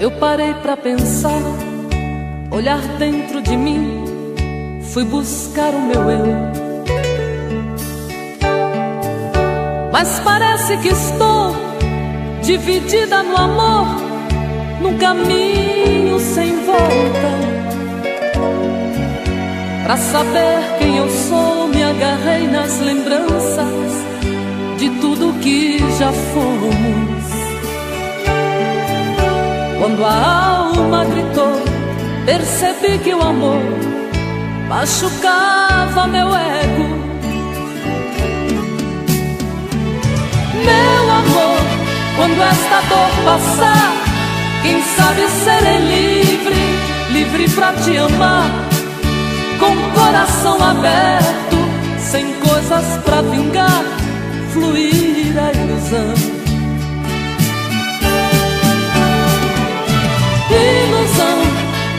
Eu parei pra pensar, olhar dentro de mim, fui buscar o meu eu. Mas parece que estou dividida no amor, num caminho sem volta. Pra saber quem eu sou, me agarrei nas lembranças de tudo que já fomos. Quando a alma gritou, percebi que o amor machucava meu ego. Meu amor, quando esta dor passar, quem sabe serei livre, livre pra te amar, com o coração aberto, sem coisas pra vingar, fluir a ilusão. Ilusão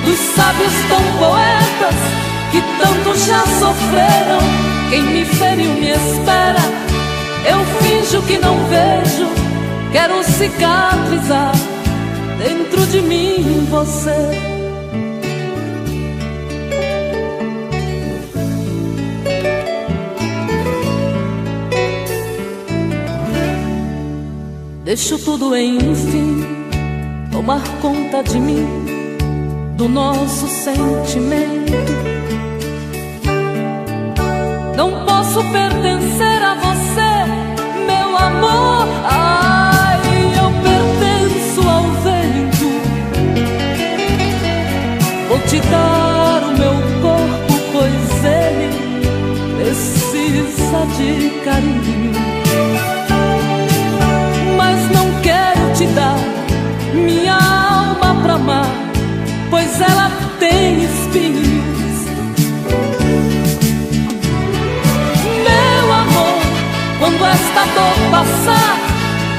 dos sábios tão poetas que tanto já sofreram. Quem me feriu me espera, eu finjo que não vejo, quero cicatrizar dentro de mim você. Deixo tudo enfim tomar conta de mim, do nosso sentimento. Não posso pertencer a você, meu amor. Ai, eu pertenço ao vento. Vou te dar o meu corpo, pois ele precisa de carinho. Mas não quero te dar minha alma pra amar, pois ela tem espinhos. Meu amor, quando esta dor passar,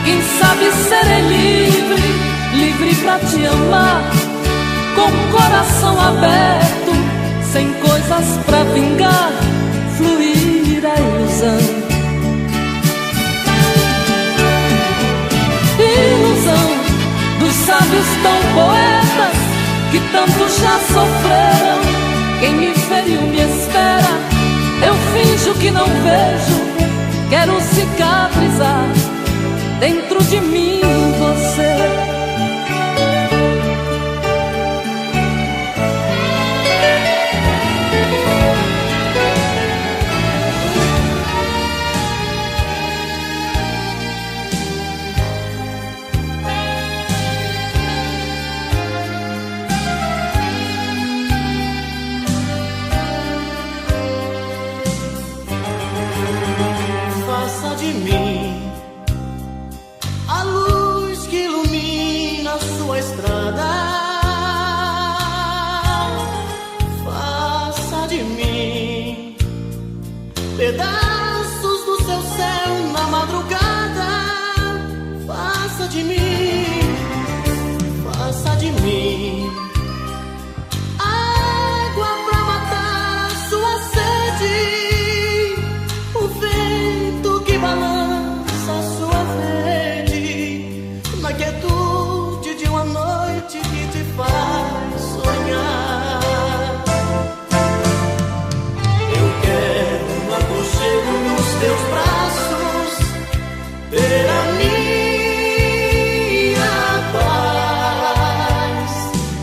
quem sabe serei livre, livre pra te amar, com o coração aberto, sem coisas pra vingar, fluir a ilusão. Ilusão dos sábios tão poetas que tanto já sofreram. Quem me feriu me espera, eu finjo que não vejo, quero cicatrizar dentro de mim você. Pedaços do seu céu na madrugada, faça de mim água pra matar sua sede, o vento que balança sua rede, na quietude de uma noite que te faz sonhar. Nos teus braços, ter a minha paz.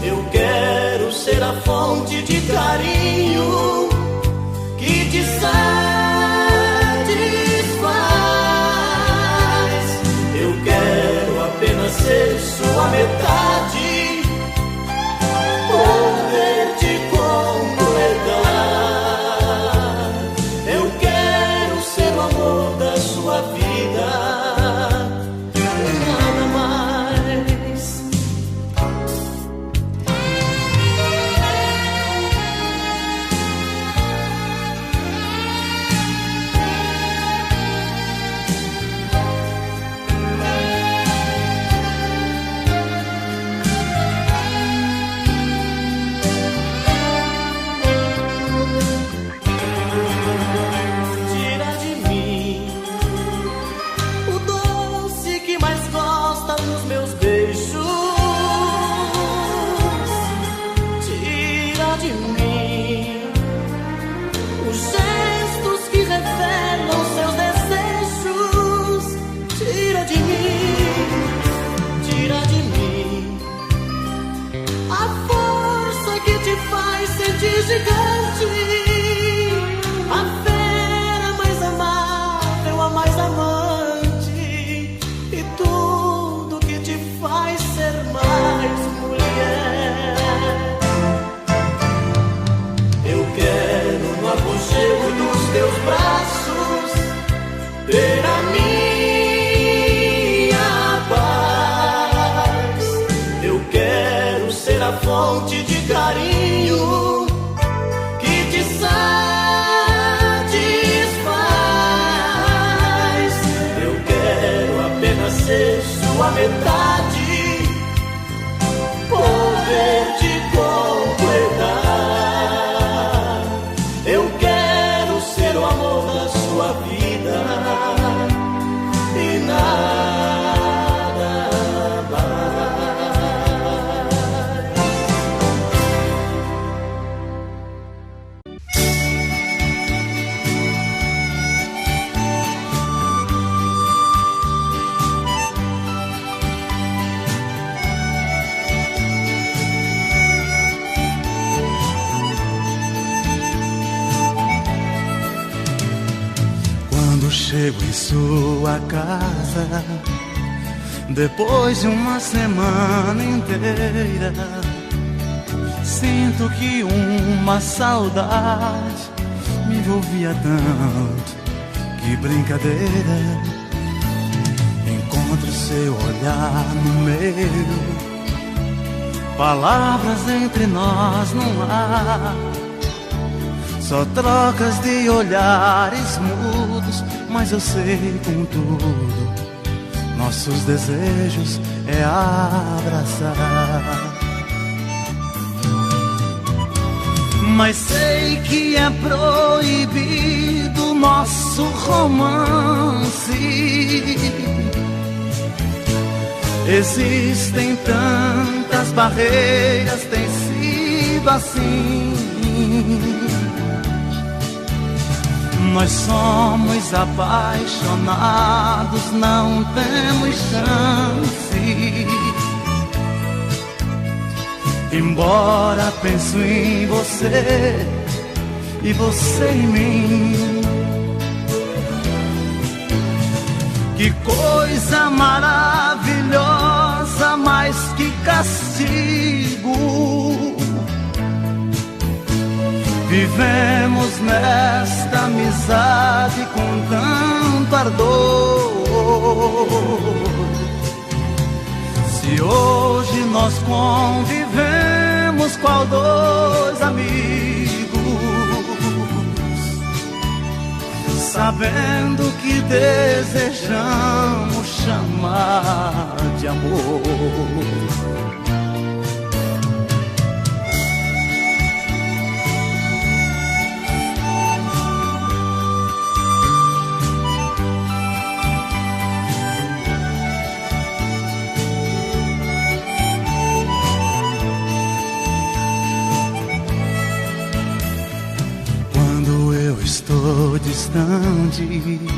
Eu quero ser a fonte de carinho que te satisfaz. Eu quero apenas ser sua metade, poder te completar. Sua vida, nada mais. tira de mim os gestos que revelam seus desejos. Tira de mim a força que te faz sentir gigante, a fera mais amável, a mais amante, e tudo que te faz ser mais mulher. Eu quero no aconchego dos teus braços ter a minha paz. Eu quero ser a fonte de carinho que te satisfaz. Eu quero apenas ser sua metade, poder te completar. Eu quero ser o amor da sua vida e nada mais. Quando chego em sua casa, depois de uma semana inteira, sinto que uma saudade me envolvia tanto. Que brincadeira! Encontro seu olhar no meu, palavras entre nós não há, só trocas de olhares mudos, mas eu sei contudo, nossos desejos é abraçar. Mas sei que é proibido nosso romance. Existem tantas barreiras, tem sido assim. Nós somos apaixonados, não temos chance. Embora penso em você e você em mim. Que coisa maravilhosa, mais que castigo. Vivemos nesta amizade com tanto ardor. Se hoje nós convivemos qual dois amigos, sabendo que desejamos chamar de amor. Estou distante,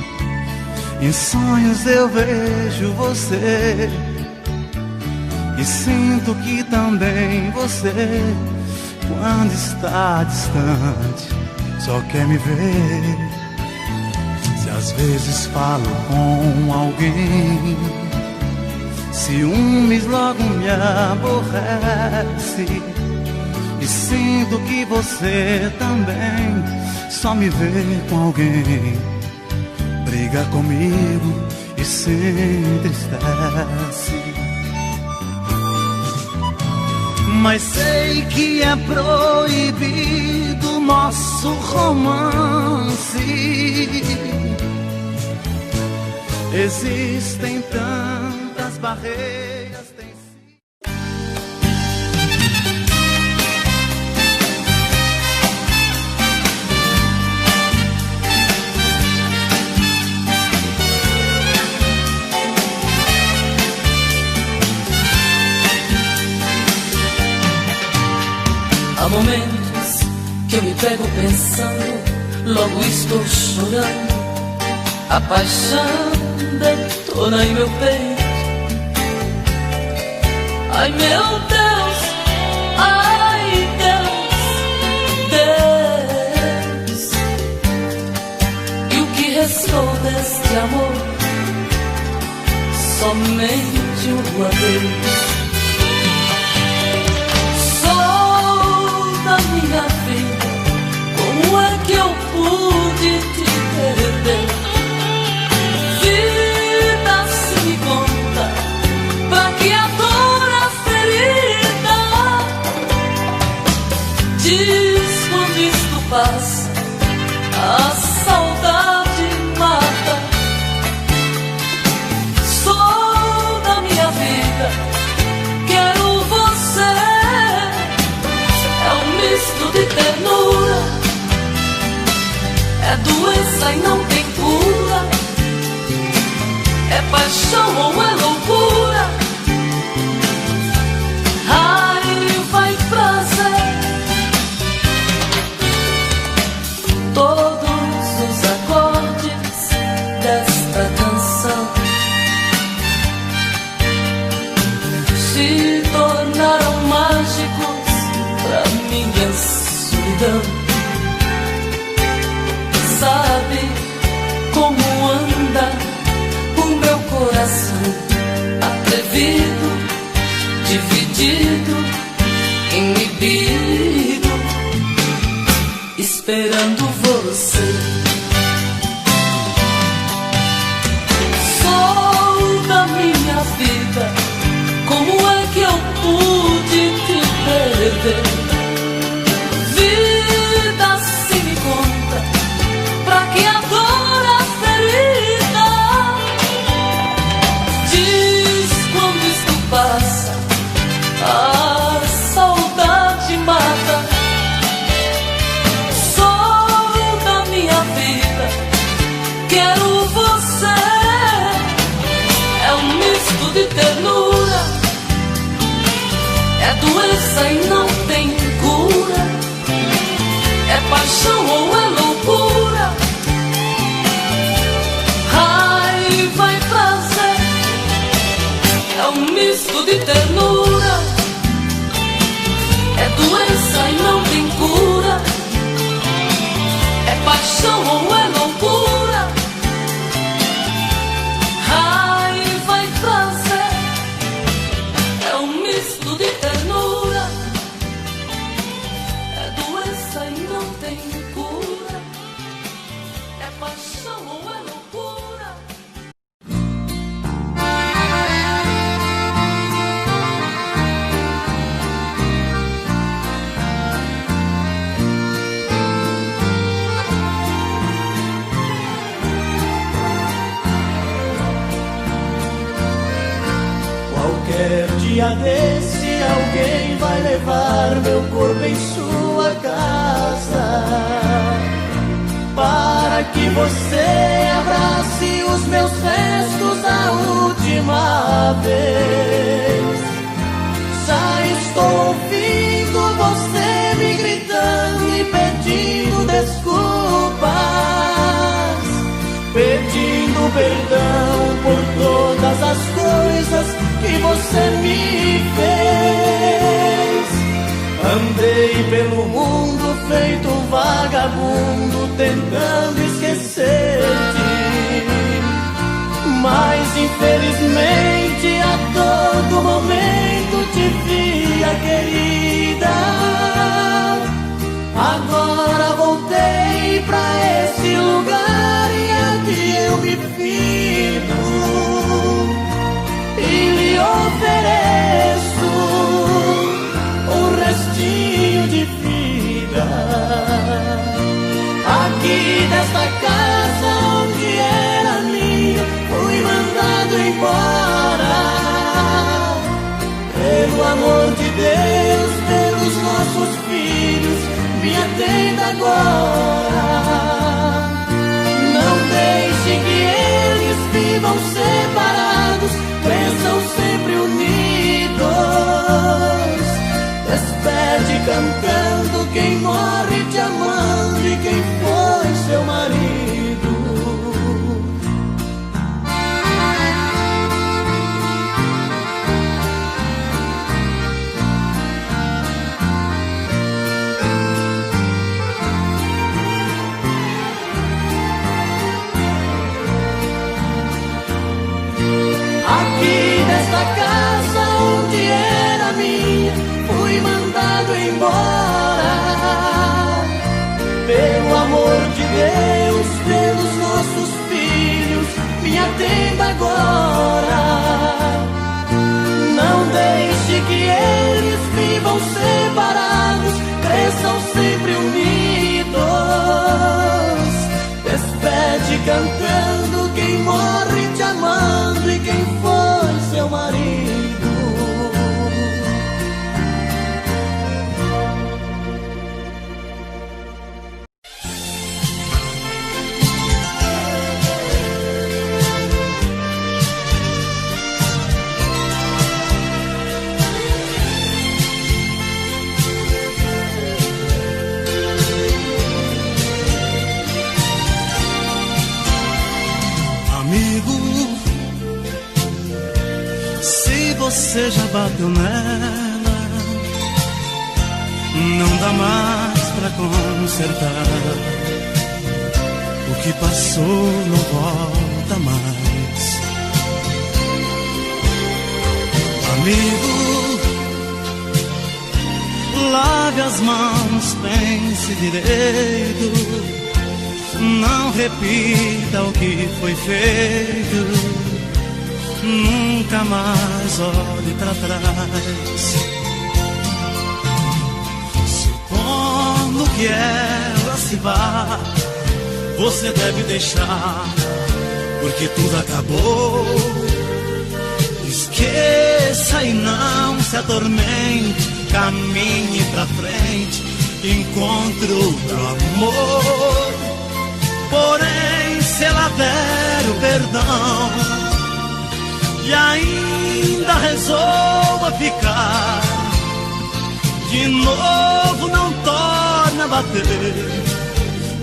em sonhos eu vejo você, e sinto que também você, quando está distante, só quer me ver. Se às vezes falo com alguém, ciúmes logo me aborrece, e sinto que você também só me vê com alguém, briga comigo e se entristece. Mas sei que é proibido nosso romance. Existem tantas barreiras. Há momentos que eu me pego pensando, logo estou chorando. A paixão detona em meu peito. Ai meu Deus, ai Deus, Deus. E o que restou deste amor? Somente um adeus. Sou da minha vida, como é que eu pude te perder? Vida, se me conta, pra que a dor, a ferida? Diz quando isto passa, a saudade mata. Sou da minha vida, quero você. É um misto de ternura, é doença e não tem cura. É paixão ou é loucura? Raiva e prazer. Todos os acordes desta canção se tornaram mágicos pra minha solidão. Sabe como anda o meu coração, atrevido, dividido, inibido, esperando você. Sou da minha vida, como é que eu pude te perder? Vida, se me conta, pra que a dor, a ferida? Diz quando isto passa, a saudade mata. Sou da minha vida, quero você. É um misto de ternura, é doença e não tem cura. É paixão ou é loucura? Raiva e prazer. É um misto de ternura, é doença e não tem cura. É paixão ou é loucura? Raiva e prazer. É um misto de ternura, é doença e não tem cura. É paixão ou é loucura? Qualquer dia desse alguém vai levar meu corpo em sua casa, para que você abrace os meus restos a última vez. Já estou ouvindo você me gritando e pedindo desculpas, pedindo perdão por todas as coisas que você me fez. Andei pelo mundo feito um vagabundo, tentando esquecer-te, mas infelizmente a todo momento te via, querida. Agora voltei pra esse lugar e aqui eu me firmo e lhe ofereço um restinho de vida. Aqui desta casa onde era minha, fui mandado embora. Pelo amor de Deus, pelos nossos filhos, me atenda agora. Não deixe que eles vivam separados, cresçam sempre unidos. Despede cantando quem morre te amando e quem foi seu marido. Aqui nesta casa onde era minha, fui mandado embora. Pelo amor de Deus, pelos nossos filhos, me atenda agora. Não deixe que eles vivam separados, cresçam sempre unidos. Despede cantando quem morre te amando e quem foi seu marido. Você já bateu nela, não dá mais pra consertar. O que passou não volta mais. Amigo, lave as mãos, pense direito, não repita o que foi feito. Nunca mais olhe pra trás. Supondo que ela se vá, você deve deixar, porque tudo acabou. Esqueça e não se atormente, caminhe pra frente, encontre outro amor. Porém, se ela der o perdão e ainda resolva ficar, de novo não torna a bater,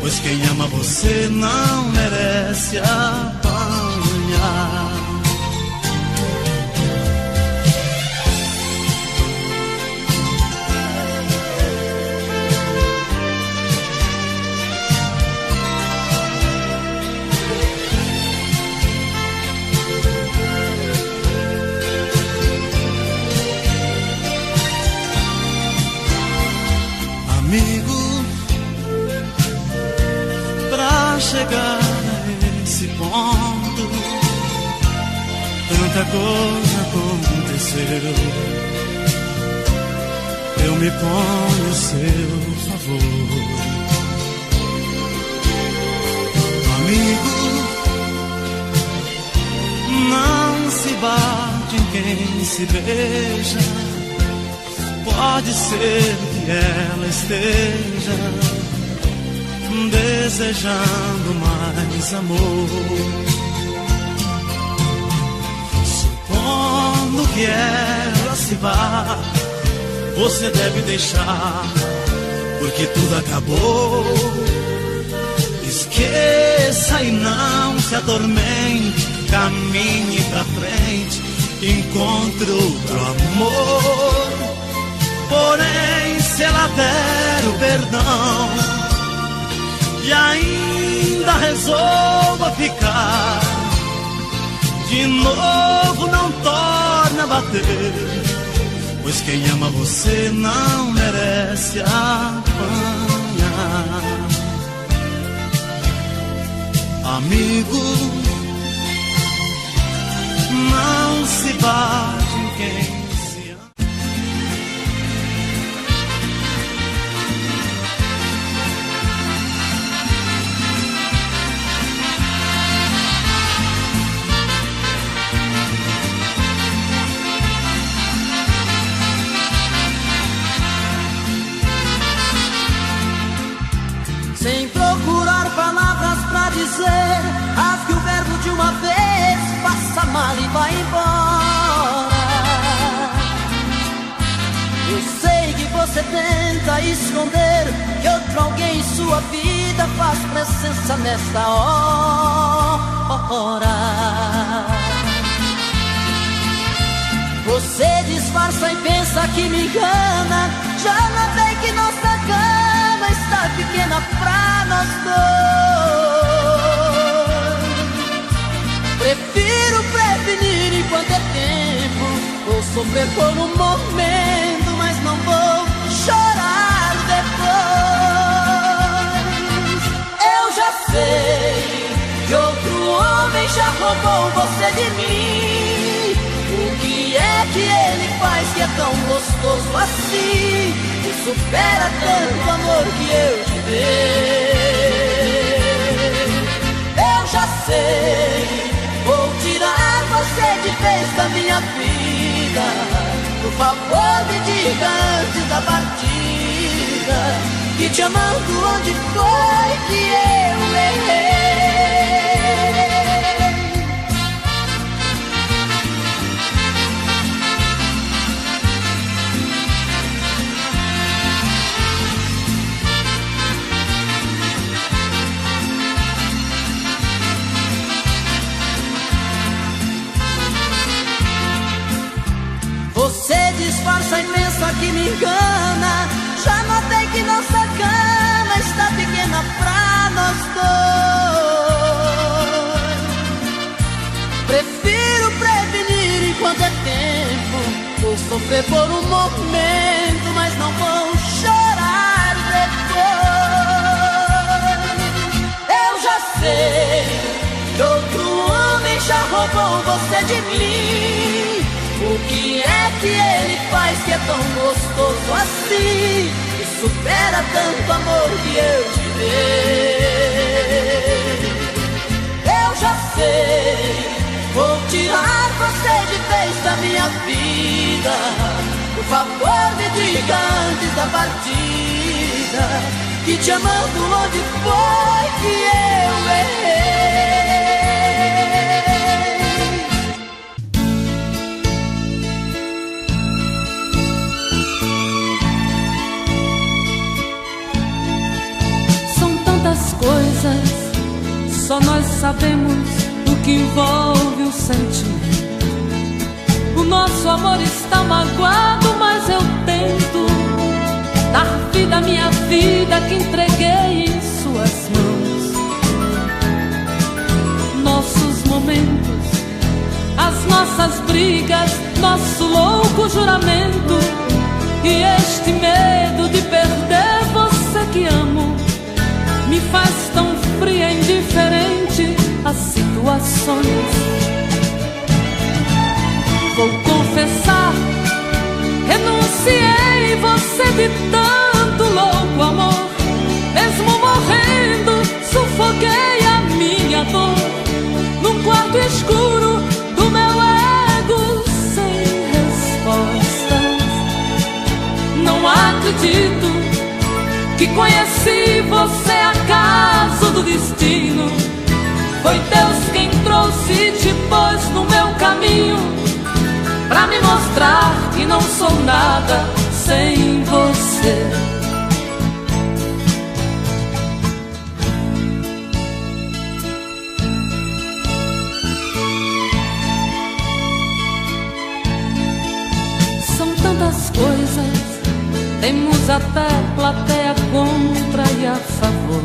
pois quem ama você não merece apanhar. Amigo, pra chegar a esse ponto, tanta coisa aconteceu. Eu me ponho a seu favor. Amigo, não se bate em quem se beija. Pode ser que ela esteja desejando mais amor. Supondo que ela se vá, você deve deixar, porque tudo acabou. Esqueça e não se atormente, caminhe pra frente, encontre outro amor. Porém, se ela der o perdão e ainda resolva ficar, de novo não torna a bater, pois quem ama você não merece apanhar. Amigo, não se bate em quem. Sem procurar palavras pra dizer, rasgue o verbo de uma vez, passa mal e vai embora. Eu sei que você tenta esconder que outro alguém em sua vida faz presença nesta hora. Você disfarça e pensa que me engana. Já notei que nossa cama está pequena pra nós dois. Prefiro prevenir enquanto é tempo. Vou sofrer por um momento, mas não vou chorar depois. Eu já sei que outro homem já roubou você de mim. O que é que ele faz que é tão gostoso assim, que supera tanto amor que eu te dei? Eu já sei, vou tirar você de vez da minha vida. Por favor me diga antes da partida, que te amando onde foi que eu errei? Você disfarça e pensa que me engana. Já notei que nossa cama está pequena pra nós dois. Prefiro prevenir enquanto é tempo. Vou sofrer por um momento, mas não vou chorar depois. Eu já sei que outro homem já roubou você de mim. O que é que ele faz que é tão gostoso assim, que supera tanto amor que eu te dei? Eu já sei, vou tirar você de vez da minha vida. Por favor me diga antes da partida, que te amando onde foi que eu errei? Coisas, só nós sabemos o que envolve o sentimento. O nosso amor está magoado, mas eu tento dar vida à minha vida que entreguei em suas mãos. Nossos momentos, as nossas brigas, nosso louco juramento e este medo de perder você que amo me faz tão fria e indiferente às situações. Vou confessar, renunciei você de tanto louco amor. Mesmo morrendo, sufoquei a minha dor num quarto escuro do meu ego sem respostas. Não acredito que conheci você acaso do destino. Foi Deus quem trouxe e te pôs no meu caminho, pra me mostrar que não sou nada sem você. São tantas coisas, temos até plateia contra e a favor,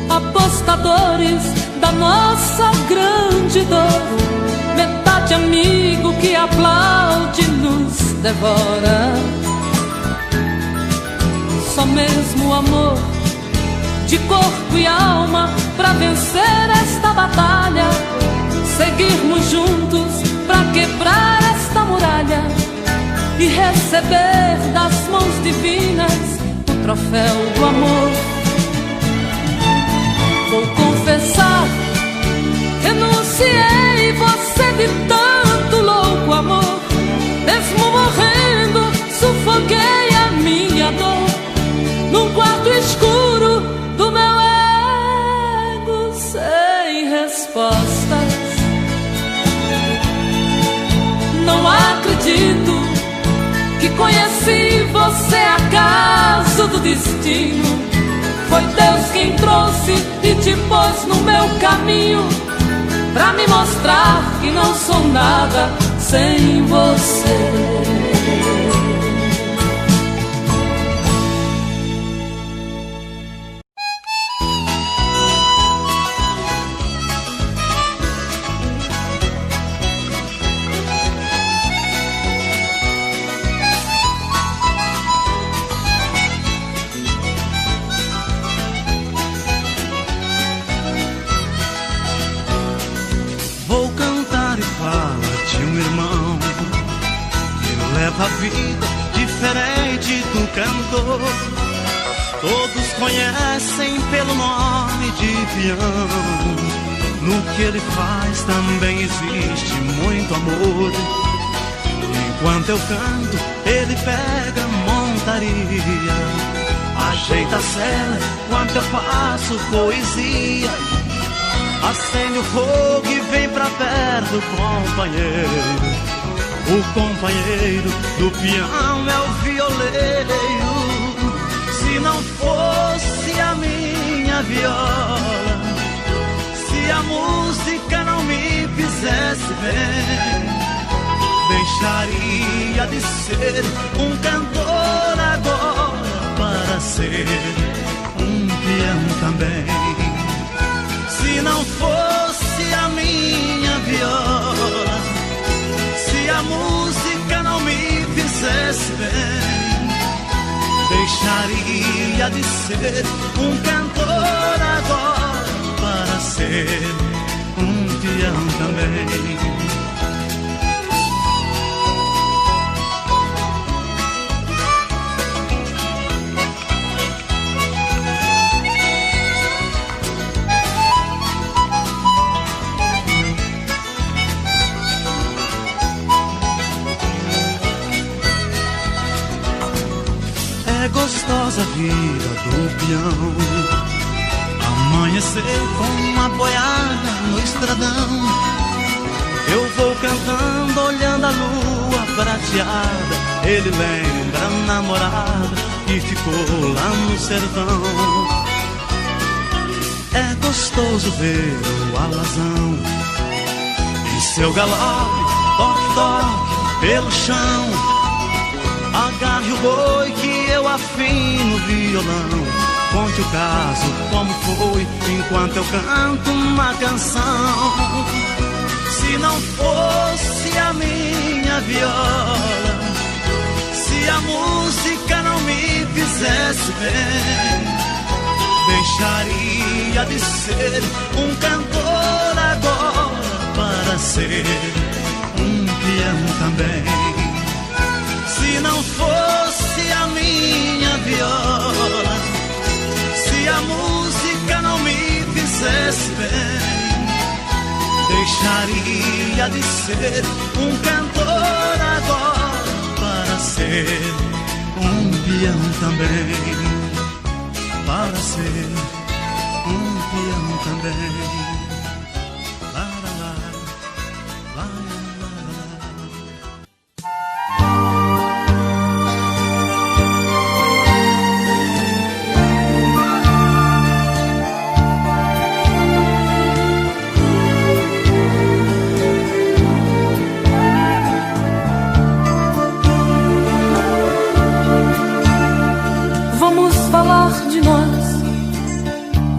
apostadores da nossa grande dor, metade amigo que aplaude nos devora. Só mesmo o amor de corpo e alma pra vencer esta batalha, seguirmos juntos pra quebrar esta muralha e receber das mãos divinas o troféu do amor. Vou confessar, renunciei você de tanto louco amor. Mesmo morrendo, sufoquei a minha dor num quarto escuro do meu ego sem respostas. Não acredito que conheci você acaso destino. Foi Deus quem trouxe e te pôs no meu caminho, pra me mostrar que não sou nada sem você. A vida diferente do cantor, todos conhecem pelo nome de peão. No que ele faz também existe muito amor. Enquanto eu canto, ele pega montaria, ajeita a cela enquanto eu faço poesia. Acende o fogo e vem pra perto, companheiro. O companheiro do peão é o violeiro. Se não fosse a minha viola, se a música não me fizesse bem, deixaria de ser um cantor agora para ser um peão também. Se não fosse a minha viola, se a música não me fizesse bem, deixaria de ser um cantor agora para ser um peão também. É gostosa a vida do peão, amanhecer com uma boiada no estradão. Eu vou cantando, olhando a lua prateada. Ele lembra a namorada que ficou lá no sertão. É gostoso ver o alazão em seu galope, toque, toque pelo chão. Agarre o boi que eu afino o violão. Conte o caso, como foi, enquanto eu canto uma canção. Se não fosse a minha viola, se a música não me fizesse bem, deixaria de ser um cantor agora para ser um peão também. Se não fosse a minha viola, se a música não me fizesse bem, deixaria de ser um cantor agora para ser um peão também. Para ser um peão também.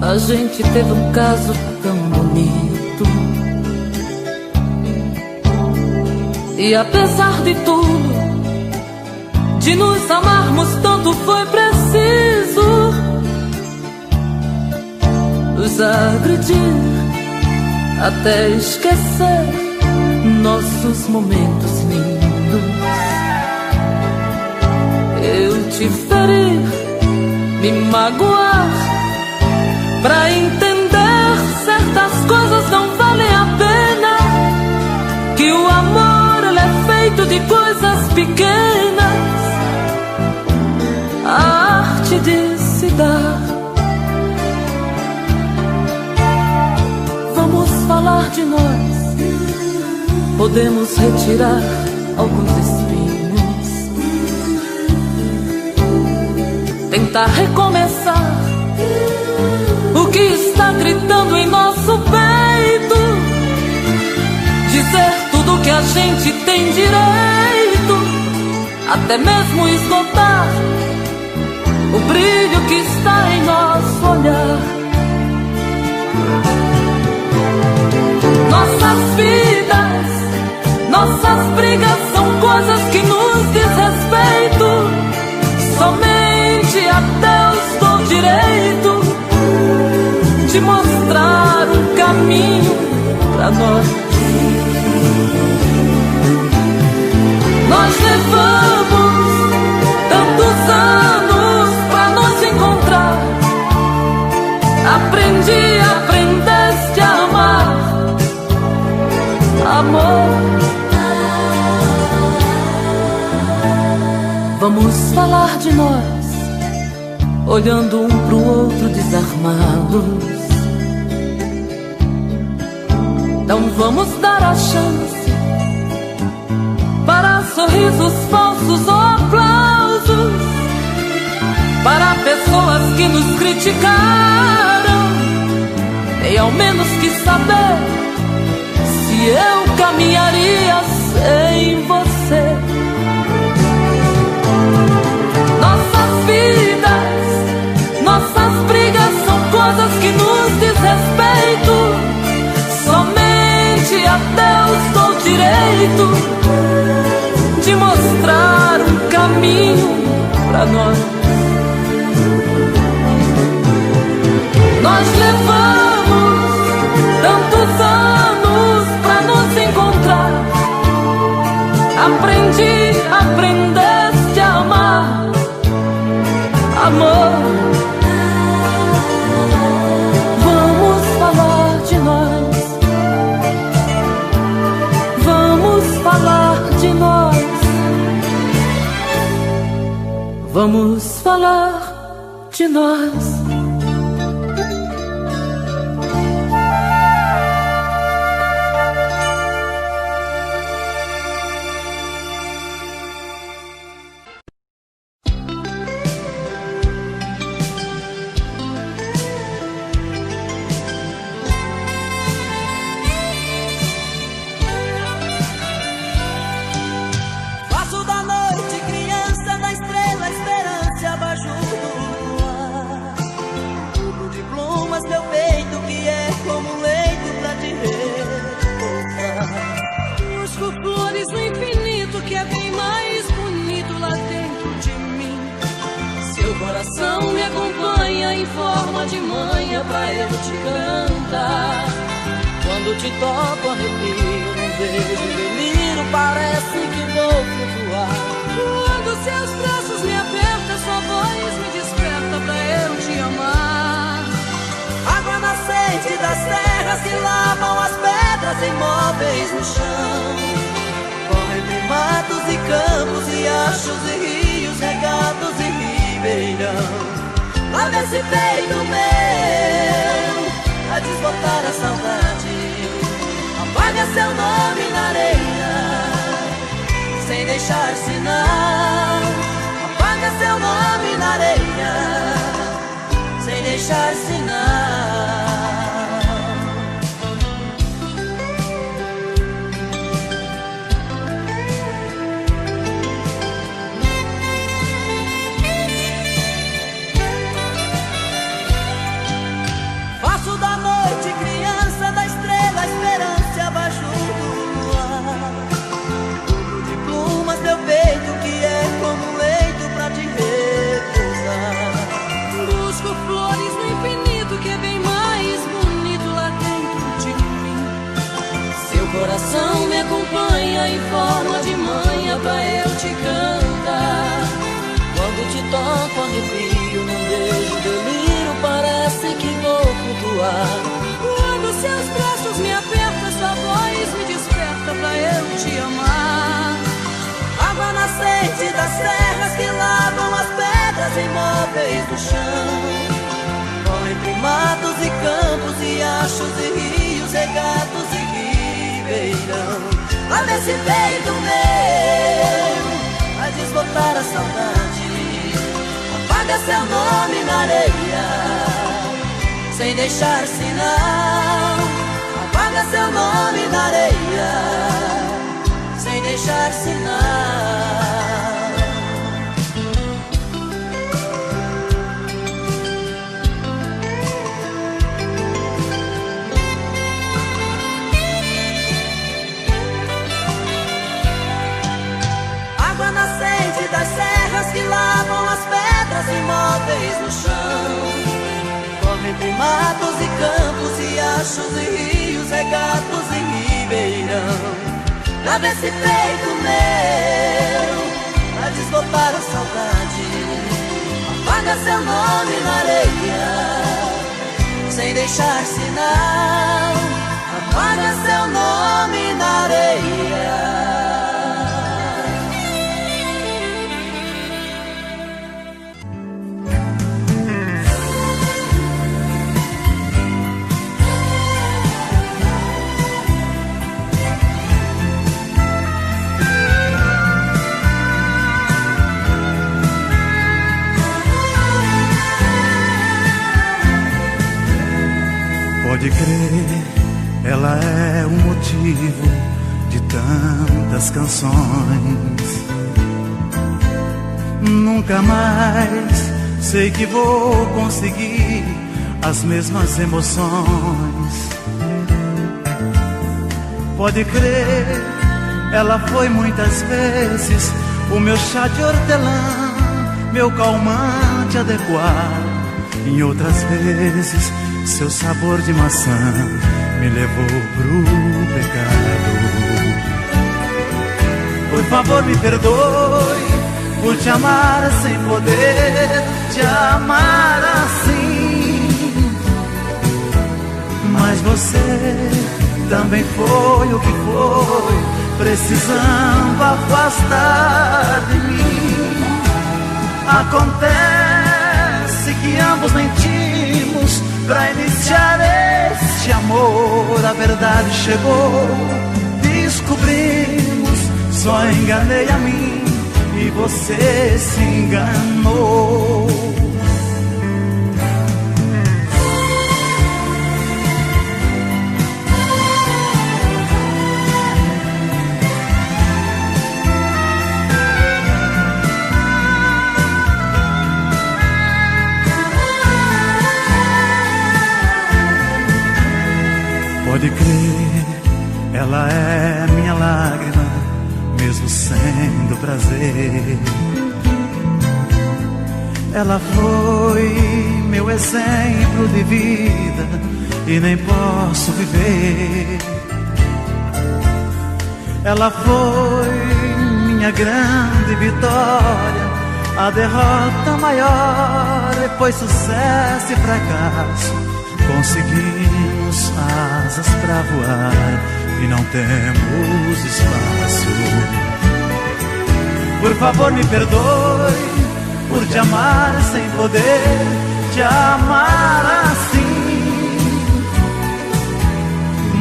A gente teve um caso tão bonito, e apesar de tudo, de nos amarmos tanto, foi preciso nos agredir até esquecer nossos momentos lindos. Eu te feri, me magoar, pra entender certas coisas não valem a pena. Que o amor, ele é feito de coisas pequenas, a arte de se dar. Vamos falar de nós, podemos retirar alguns espinhos. tentar recomeçar o que está gritando em nosso peito, dizer tudo que a gente tem direito, até mesmo esgotar o brilho que está em nosso olhar. Nossas vidas, nossas brigas são coisas que nos diz respeito. Somente a Deus dou direito de mostrar um caminho pra nós. Nós levamos tantos anos pra nos encontrar. Aprendeste a amar, amor. Vamos falar de nós, olhando um pro outro desarmados. Não vamos dar a chance para sorrisos falsos ou aplausos, para pessoas que nos criticaram. Nem ao menos quis saber se eu caminharia sem você. Nossas vidas, nossas brigas são coisas que nos diz respeito. Somente a Deus dou direito de mostrar um caminho pra nós. Nós levamos tantos anos pra nos encontrar. Aprendeste a amar, amor. Vamos falar de nós. Vamos falar de nós. Vamos falar de nós. Nesse peito meu, a desbotar a saudade. apaga seu nome na areia, sem deixar sinal. Apaga seu nome na areia, sem deixar sinal. Água nascente das serras que lavam as pedras imóveis no chão, corre entre matos e campos, riachos e rios regatos em ribeirão. Lava esse peito meu pra desbotar a saudade. Apaga seu nome na areia, sem deixar sinal. Apaga seu nome na areia. Pode crer, ela é o motivo de tantas canções. Nunca mais sei que vou conseguir as mesmas emoções. Pode crer, ela foi muitas vezes o meu chá de hortelã, meu calmante adequado. Em outras vezes seu sabor de maçã me levou pro pecado. Por favor me perdoe por te amar sem poder te amar assim. Mas você também foi o que foi, precisando afastar de mim. Acontece que ambos mentimos pra iniciar este amor. A verdade chegou, descobrimos, só enganei a mim e você se enganou. Pode crer, ela é minha lágrima, mesmo sendo prazer. Ela foi meu exemplo de vida e nem posso viver. Ela foi minha grande vitória, a derrota maior foi sucesso e fracasso. Conseguimos asas pra voar e não temos espaço. Por favor me perdoe por te amar sem poder te amar assim.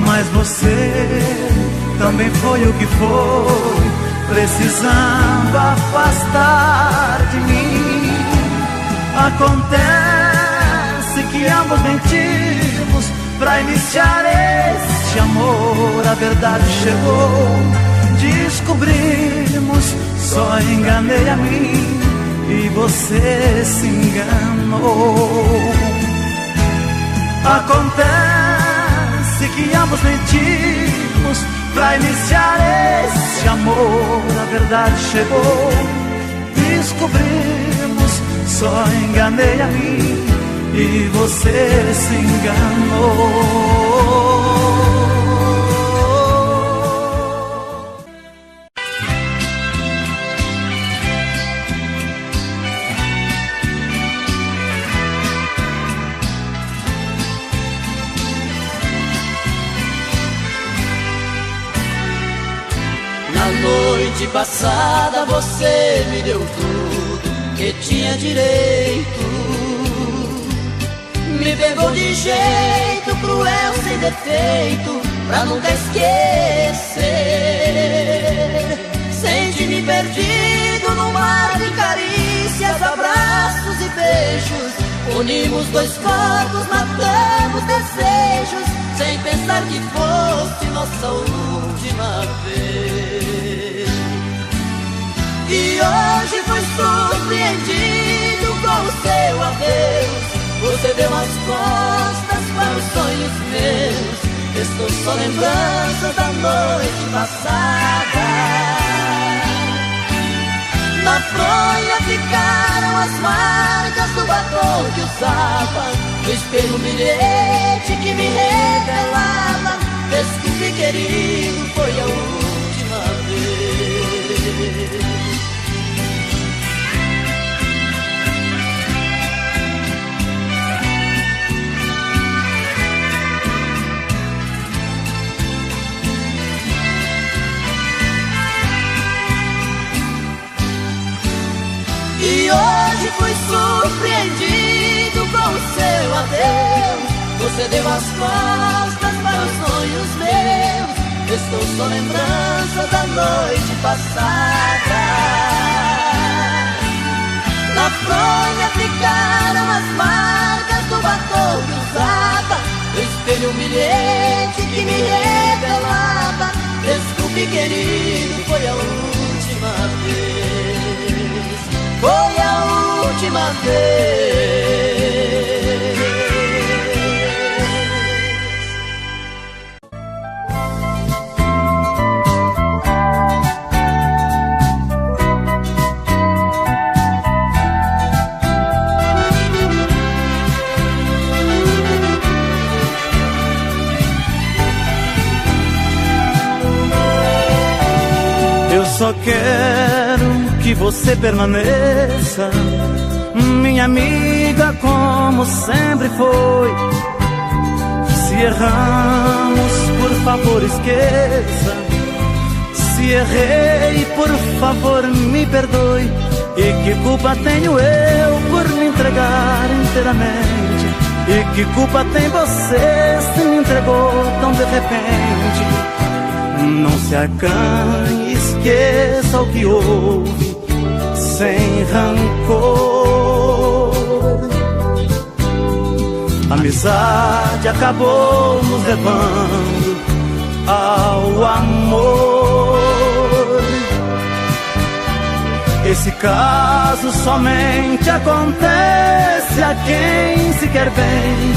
Mas você também foi o que foi, precisando afastar de mim. Acontece que ambos mentimos pra iniciar este amor. A verdade chegou, descobrimos, só enganei a mim e você se enganou. Acontece que ambos mentimos pra iniciar este amor. A verdade chegou, descobrimos, só enganei a mim e você se enganou. Na noite passada você me deu tudo que tinha direito. Me pegou de jeito cruel, sem defeito, pra nunca esquecer. Senti-me perdido no mar de carícias carícias, abraços e beijos. Unimos dois corpos, matamos desejos, sem pensar que fosse nossa última vez. E hoje fui surpreendido com o seu adeus. Você deu as costas para os sonhos meus. Estou só lembranças da noite passada. Na fronha ficaram as marcas do batom que usava. No espelho um bilhete que me revelava: desculpe, querido, foi a última vez. E hoje fui surpreendido com o seu adeus. Você deu as costas para os sonhos meus. Estou só lembrança da noite passada. Na fronha ficaram as marcas do batom que usava. No espelho um bilhete que me revelava: desculpe, querido, foi a última vez. Foi a última vez. Eu só quero que você permaneça, minha amiga, como sempre foi. Se erramos, por favor esqueça. Se errei, por favor me perdoe. E que culpa tenho eu por me entregar inteiramente? E que culpa tem você se me entregou tão de repente? Não se acanhe, esqueça o que houve, sem rancor. A amizade acabou nos levando ao amor. Esse caso somente acontece a quem se quer bem.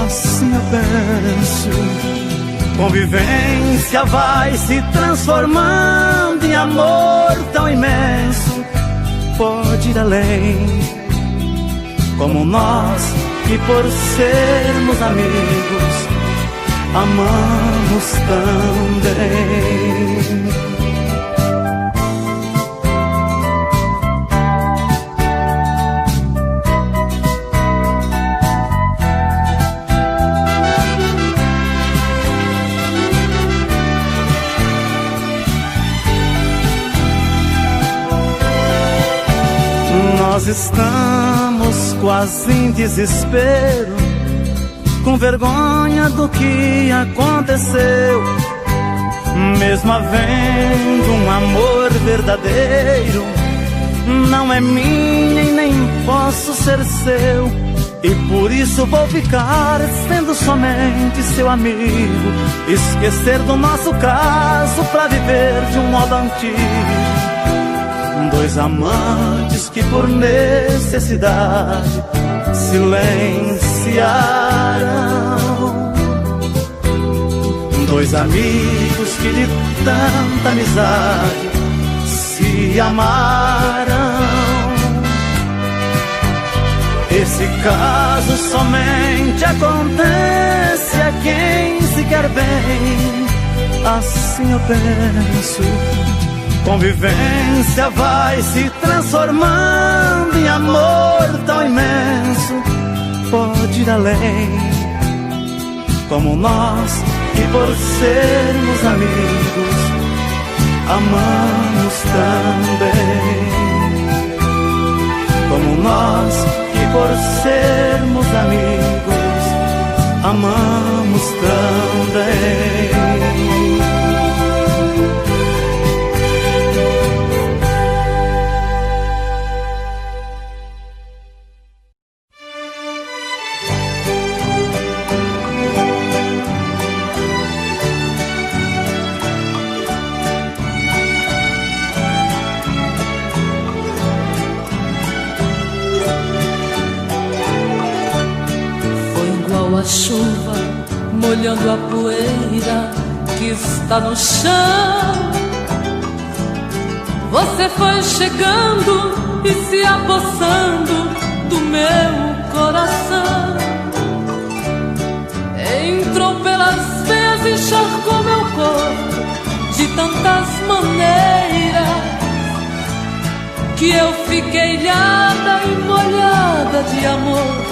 Assim eu penso. Convivência vai se transformando em amor tão imenso. Pode ir além, como nós, que por sermos amigos, amamos também. Nós estamos quase em desespero, com vergonha do que aconteceu. Mesmo havendo um amor verdadeiro, não é minha e nem posso ser seu. E por isso vou ficar sendo somente seu amigo, esquecer do nosso caso pra viver de um modo antigo. Dois amantes que por necessidade silenciaram. Dois amigos que de tanta amizade se amaram. Esse caso somente acontece a quem se quer bem. Assim eu penso. Convivência vai se transformando em amor tão imenso. Pode ir além, como nós, que por sermos amigos, amamos também. Como nós, que por sermos amigos, amamos também. a chuva molhando a poeira que está no chão. Você foi chegando e se apossando do meu coração. Entrou pelas veias e encharcou meu corpo de tantas maneiras que eu fiquei ilhada e molhada de amor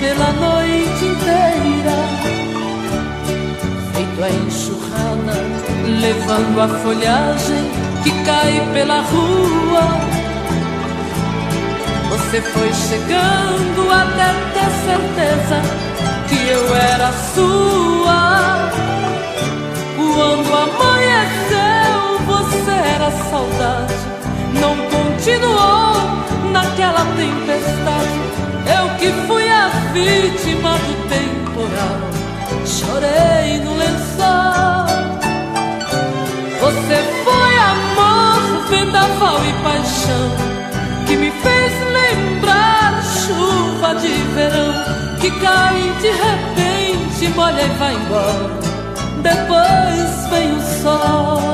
pela noite inteira. Feito a enxurrada, levando a folhagem que cai pela rua. Você foi chegando até ter certeza que eu era sua. Quando amanheceu, você era saudade. Não continuou naquela tempestade. Eu que fui a vítima do temporal, chorei no lençol. Você foi amor, vendaval e paixão, que me fez lembrar chuva de verão, que cai de repente, molha e vai embora. Depois vem o sol.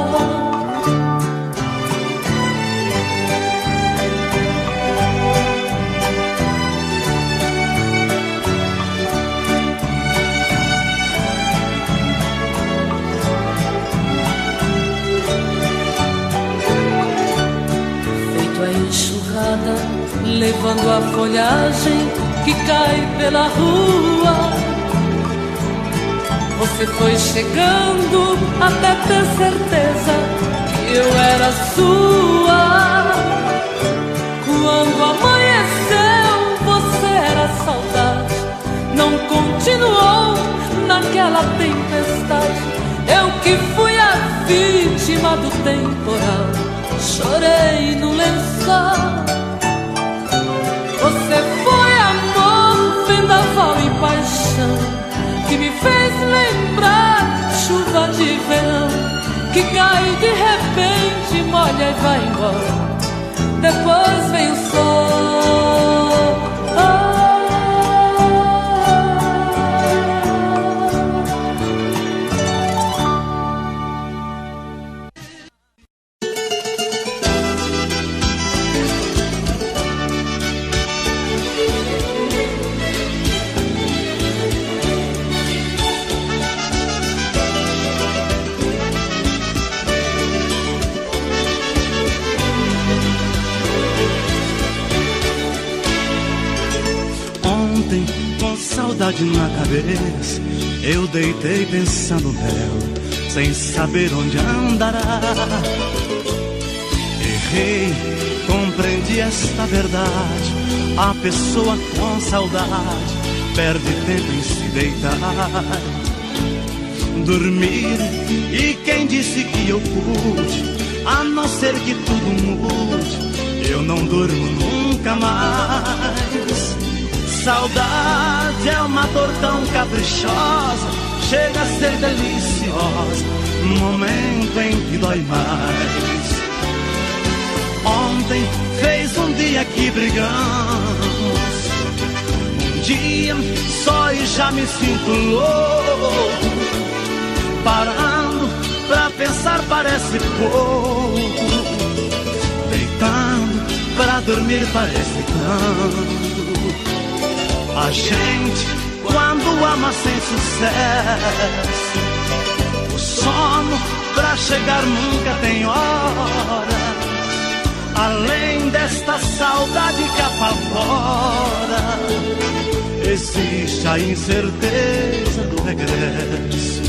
Levando a folhagem que cai pela rua. Você foi chegando até ter certeza que eu era sua. Quando amanheceu, você era saudade. Não continuou naquela tempestade. Eu que fui a vítima do temporal, chorei no lençol. Você foi amor, vendaval e paixão, que me fez lembrar chuva de verão, que cai de repente, molha e vai embora. Depois vem o sol. Saudade na cabeça, eu deitei pensando nela, sem saber onde andará. Errei, compreendi esta verdade. A pessoa com saudade perde tempo em se deitar, dormir. E quem disse que eu pude, a não ser que tudo mude, eu não durmo nunca mais. Saudade é uma dor tão caprichosa, chega a ser deliciosa, no momento em que dói mais. Ontem fez um dia que brigamos, um dia só e já me sinto louco. Parando pra pensar parece pouco, deitando pra dormir parece tanto. A gente, quando ama sem sucesso, o sono pra chegar nunca tem hora. Além desta saudade que apavora, existe a incerteza do regresso.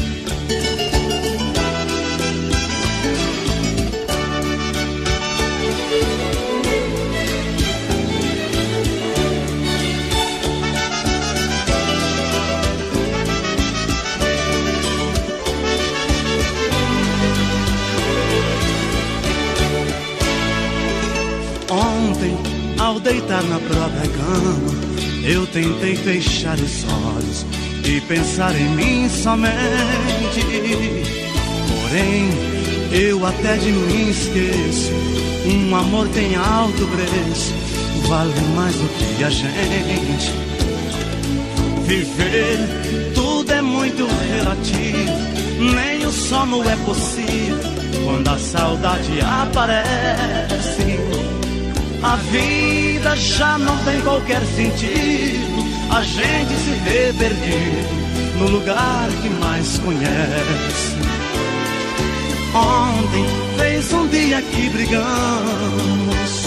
Ao deitar na própria cama, eu tentei fechar os olhos e pensar em mim somente. Porém, eu até de mim esqueço. Um amor tem alto preço, vale mais do que a gente. Viver, tudo é muito relativo, nem o sono é possível quando a saudade aparece. A vida já não tem qualquer sentido, a gente se vê perdido no lugar que mais conhece. Ontem fez um dia que brigamos,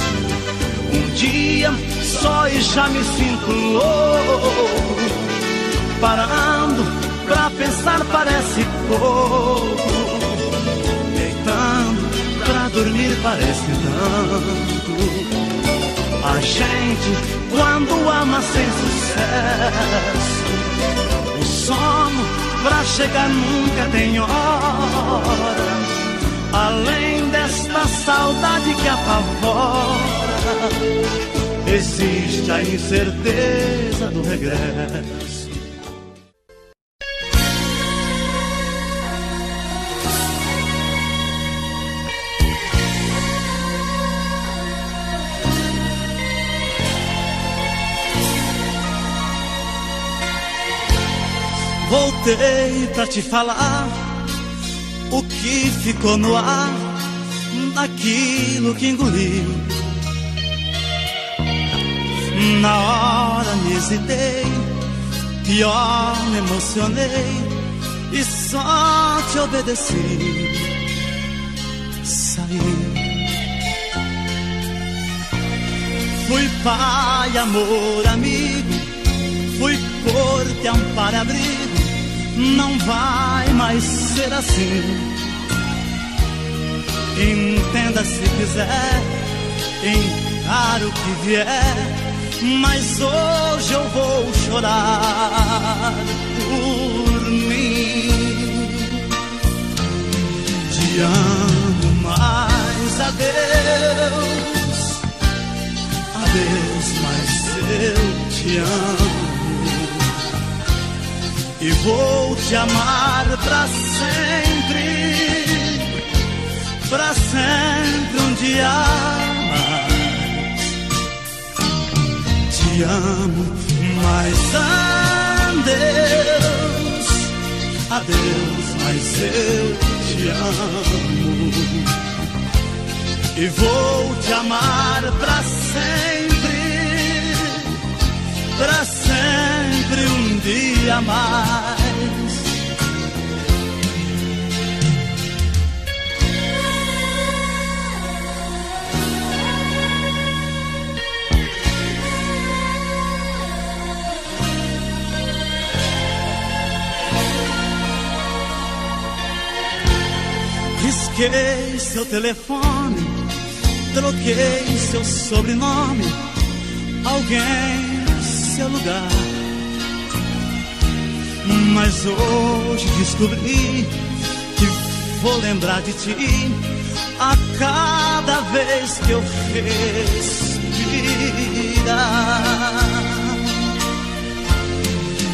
um dia só e já me sinto louco. Parando pra pensar parece pouco, deitando pra dormir parece tanto. A gente quando ama sem sucesso, o sono pra chegar nunca tem hora. Além desta saudade que apavora, existe a incerteza do regresso. Voltei pra te falar o que ficou no ar, naquilo que engoli. Na hora me hesitei, pior me emocionei e só te obedeci. Saí. Fui pai, amor, amigo, fui corte, amparo, abrigo. Não vai mais ser assim. Entenda se quiser, encaro o que vier, mas hoje eu vou chorar por mim. Te amo mais, adeus, adeus, mas eu te amo. E vou te amar pra sempre um dia mais. Te amo, mas adeus, adeus, mas eu te amo. E vou te amar pra sempre um dia mais. Risquei seu telefone, troquei seu sobrenome, alguém seu lugar. Mas hoje descobri que vou lembrar de ti a cada vez que eu respirar.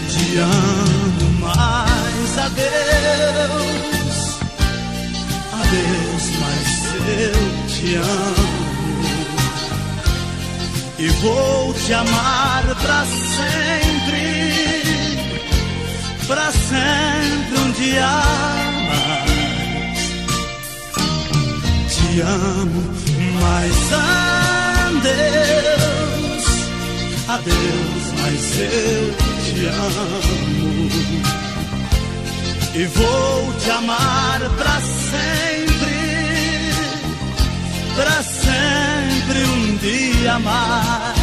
Te amo mais, adeus, adeus, mas eu te amo. E vou te amar pra sempre um dia mais. Te amo, mas adeus, adeus, mas eu te amo. E vou te amar pra sempre um dia mais.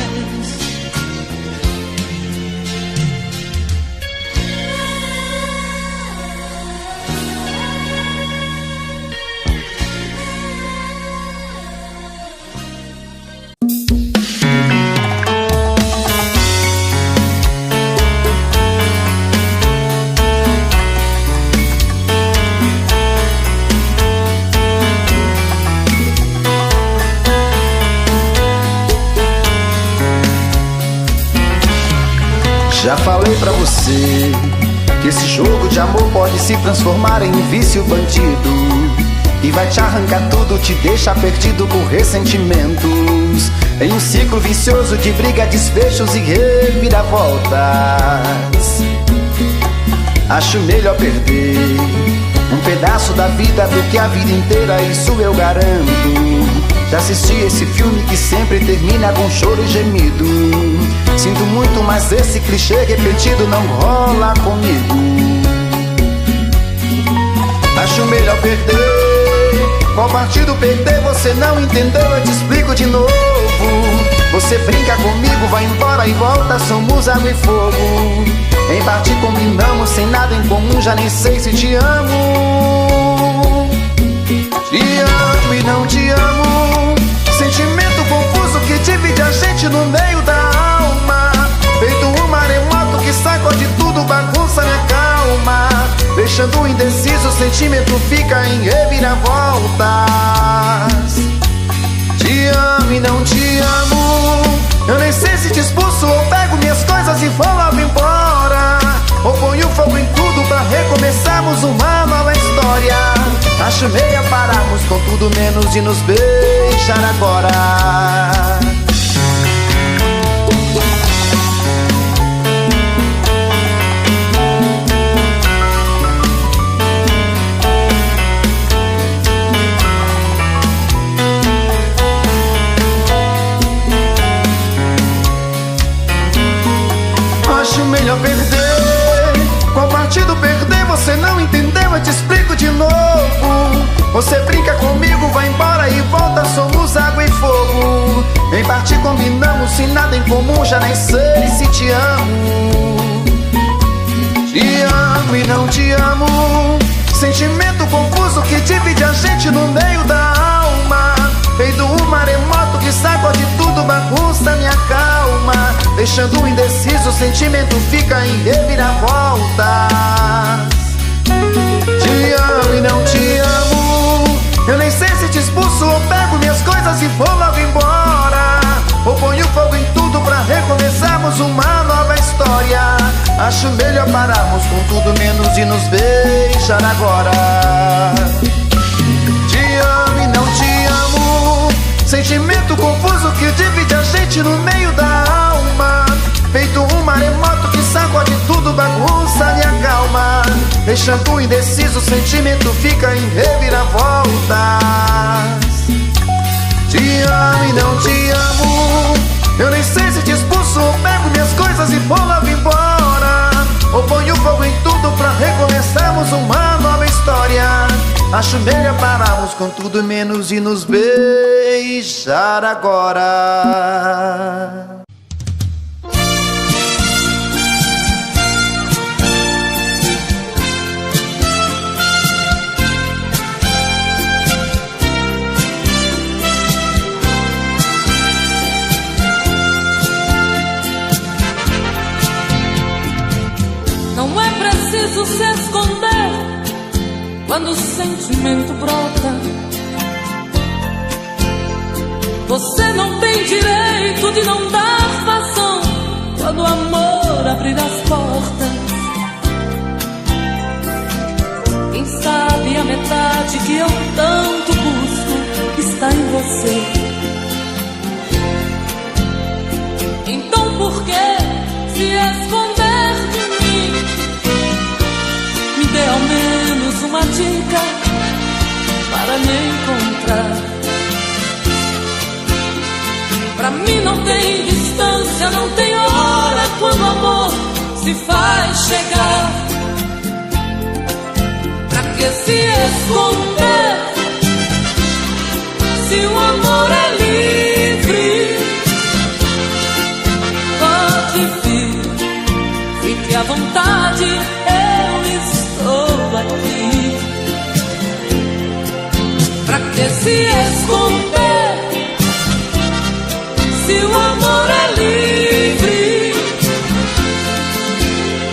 Já falei pra você que esse jogo de amor pode se transformar em um vício bandido e vai te arrancar tudo, te deixar perdido por ressentimentos, em um ciclo vicioso de briga, desfechos e reviravoltas. Acho melhor perder um pedaço da vida do que a vida inteira, isso eu garanto. Já assisti esse filme que sempre termina com choro e gemido. Sinto muito, mas esse clichê repetido não rola comigo. Acho melhor perder. Qual partido perder? Você não entendeu, eu te explico de novo. Você brinca comigo, vai embora e volta, somos água e fogo. Em parte combinamos, sem nada em comum, já nem sei se te amo. Te amo e não te amo. Sentimento confuso que divide a gente no meio da alma. Feito um maremoto que sacode tudo, bagunça minha calma. Deixando indeciso, o sentimento fica em reviravoltas. Te amo e não te amo. Eu nem sei se te expulso ou pego minhas coisas e vou logo embora. Ou ponho fogo em tudo pra recomeçarmos uma nova história. Acho melhor pararmos com tudo menos de nos beijar agora. Acho melhor perder. Qual partido perder? Você não entendeu, eu te explico de novo. Você brinca comigo, vai embora e volta, somos água e fogo. Em parte combinamos, sem nada em comum, já nem sei se te amo. Te amo e não te amo. Sentimento confuso que divide a gente no meio da alma. Feito um maremoto que sacode tudo, bagunça minha calma. Deixando indeciso, o sentimento fica em reviravoltas. Te amo e não te amo. Eu nem sei se te expulso ou pego minhas coisas e vou logo embora. Ou ponho fogo em tudo pra recomeçarmos uma nova história. Acho melhor pararmos com tudo menos de nos beijar agora. Te amo e não te amo. Sentimento confuso que divide a gente no meio da alma. Feito um maremoto que sacode tudo, bagunça minha calma. Deixando indeciso, o sentimento fica em reviravoltas. Te amo e não te amo. Eu nem sei se te expulso ou pego minhas coisas e vou logo embora. Ou ponho fogo em tudo pra recomeçarmos uma nova história. Acho melhor pararmos com tudo menos de nos beijar agora. Não é preciso se esconder quando o sentimento brota. Você não tem direito de não dar vazão quando o amor abrir as portas. Quem sabe a metade que eu tanto busco está em você. Então por que se esconder de mim? Me dê ao menos uma dica para me encontrar. Pra mim não tem distância, não tem hora quando o amor se faz chegar. Pra que se esconder se o amor é livre? Pode vir, fique à vontade, eu estou aqui. Pra que se esconder se o amor é livre?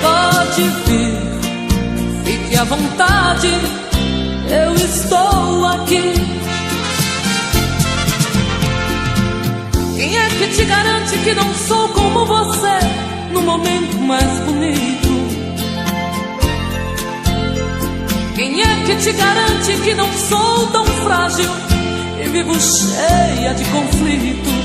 Pode vir, fique à vontade, eu estou aqui. Quem é que te garante que não sou como você no momento mais bonito? Quem é que te garante que não sou tão frágil e vivo cheia de conflitos?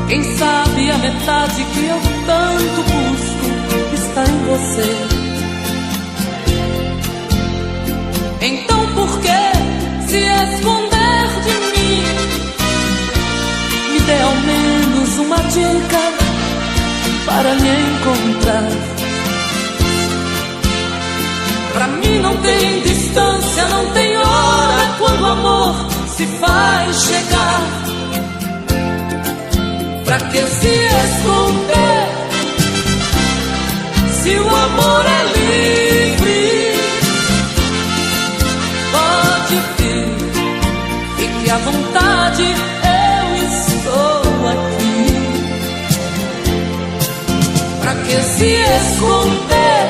Quem sabe a metade que eu tanto busco você. Então por que se esconder de mim? Me dê ao menos uma dica para me encontrar. Pra mim não tem distância, não tem hora quando o amor se faz chegar. Pra que se esconder se o amor é livre? Pode vir, fique à vontade, eu estou aqui. Pra que se esconder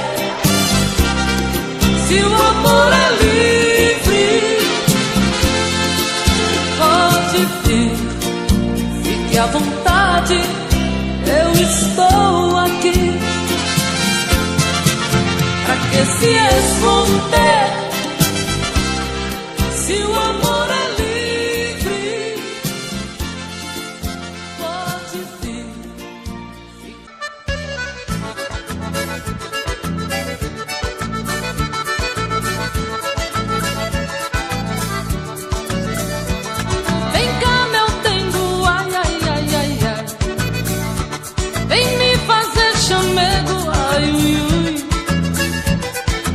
se o amor é livre? Pode vir, fique à vontade, eu estou aqui. Pra que se esconder se o amor é livre? Pode vir. Vem cá, meu dengo, ai, ai, ai, ai, ai. Vem me fazer chamego, ai, ui, ui.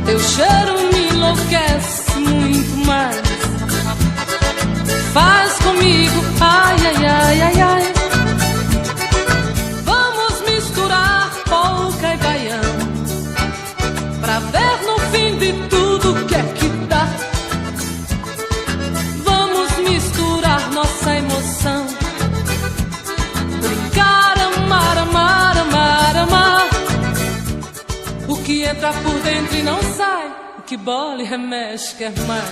Teu cheiro me enlouquece muito mais. Faz comigo, ai, ai, ai, ai, ai. Vamos misturar polca e baião pra ver no fim de tudo que é que dá. Vamos misturar nossa emoção, brincar, amar, amar, amar, amar. O que entra por dentro e não sai, o que bola e remexe quer mais.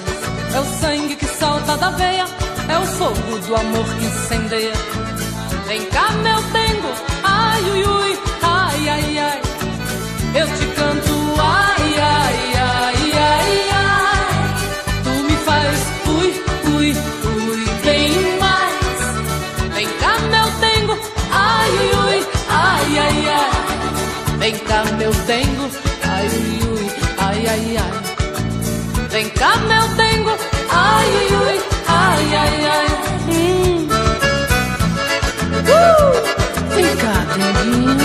É o sangue que salta da veia, é o fogo do amor que incendeia. Vem cá, meu dengo, ai, ui, ui, ai, ai, ai. Eu te canto, ai, ai, ai, ai, ai. Tu me faz, ui, ui, ui, bem mais. Vem cá, meu dengo, ai, ui, ui, ai, ai, ai. Vem cá, meu dengo, ai, ui, ui, ai, ai, ai. Vem cá, meu dengo, ai, ui, ui, ai, ai, ai. Vem cá, denguinho.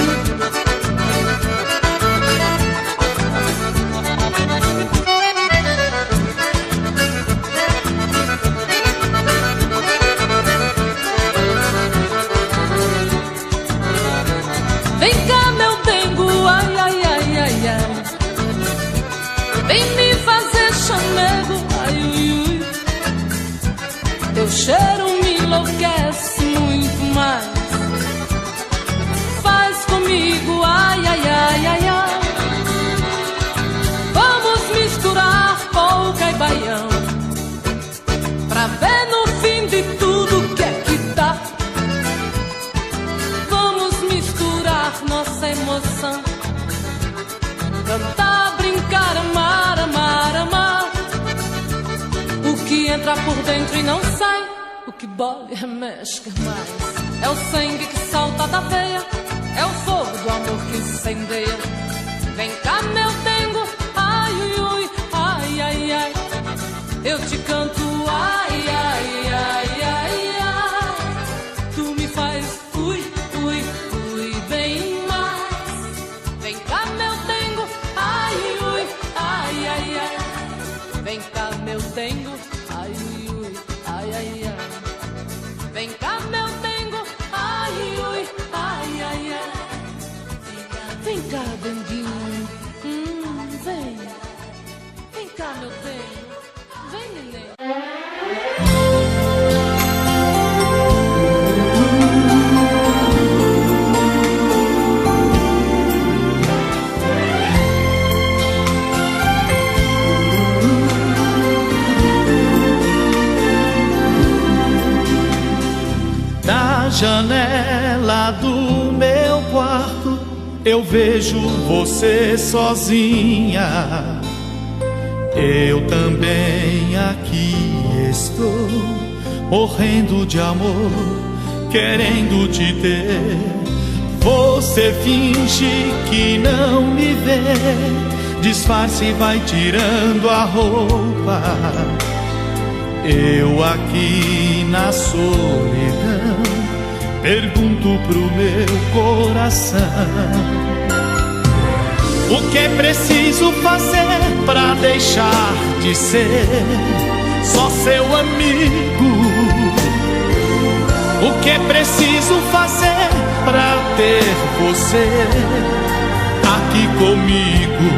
Vem cá, meu dengo, ai, ai, ai, ai, ai. Vem me fazer chamego, ai, ui, ui. Teu cheiro me enlouquece muito mais. Faz comigo, ai, ai, ai, ai, ai. Vamos misturar polca e baião pra ver no fim de tudo que é que dá. Vamos misturar nossa emoção, cantar, brincar, amar, amar, amar. O que entra por dentro e não sai, o que bola e remexe quer mais. É o sangue que salta da veia, é o fogo do amor que incendeia. Vem cá, meu dengo, ai, ui, ui, ai, ai, ai. Eu te canto, ai, ai, ai, ai, ai. Tu me faz, ui, ui, ui, bem mais. Vem cá, meu dengo, ai, ui, ui, ai, ai, ai. Vem cá, meu dengo, ai, ui, ui, ai, ai, ai. Vem cá, meu dengo, ai, ui, ai, ai, ai. Vem cá, denguinho, vem. Vem cá, meu dengo, vem, neném. Da janela do meu quarto eu vejo você sozinha. Eu também aqui estou, morrendo de amor, querendo te ter. Você finge que não me vê, disfarça e vai tirando a roupa. Eu aqui na solidão pergunto pro meu coração: o que é preciso fazer pra deixar de ser só seu amigo? O que é preciso fazer pra ter você aqui comigo?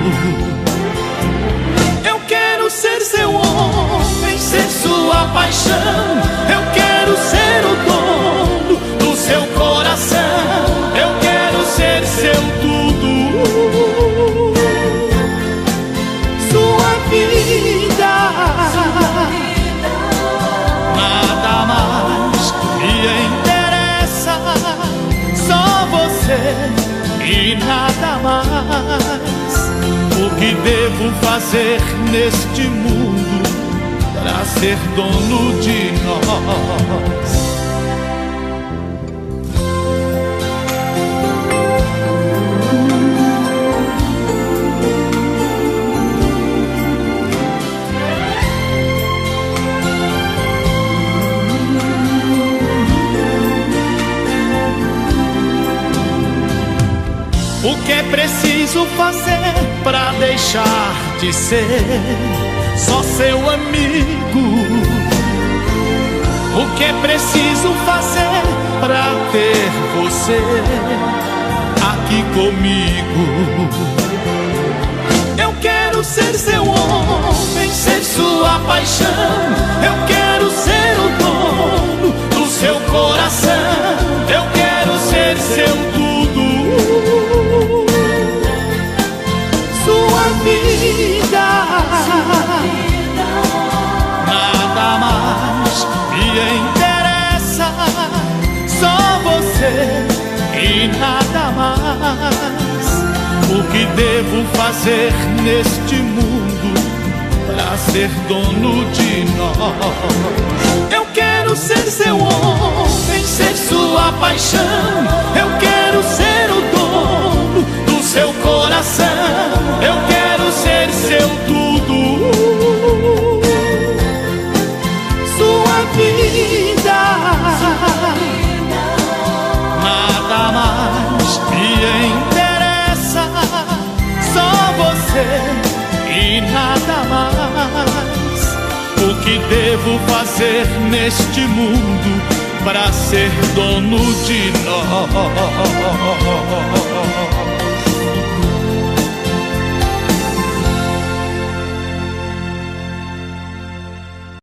Eu quero ser seu homem, ser sua paixão. Eu quero ser o dono do seu coração. Eu quero ser seu tudo, sua vida. Nada mais me interessa, só você e nada mais. O que devo fazer neste mundo pra ser dono de nós? O que é preciso fazer pra deixar de ser só seu amigo? O que é preciso fazer pra ter você aqui comigo? Eu quero ser seu homem, ser sua paixão. Eu quero ser o dono do seu coração. Eu quero ser seu tudo, sua vida. Nada mais me interessa, só você e nada mais. O que devo fazer neste mundo pra ser dono de nós? Eu quero ser seu homem, ser sua paixão. Eu quero ser o dono do seu coração. Eu quero ser seu tudo, sua vida. Nada mais me interessa, só você e nada mais. O que devo fazer neste mundo pra ser dono de nós?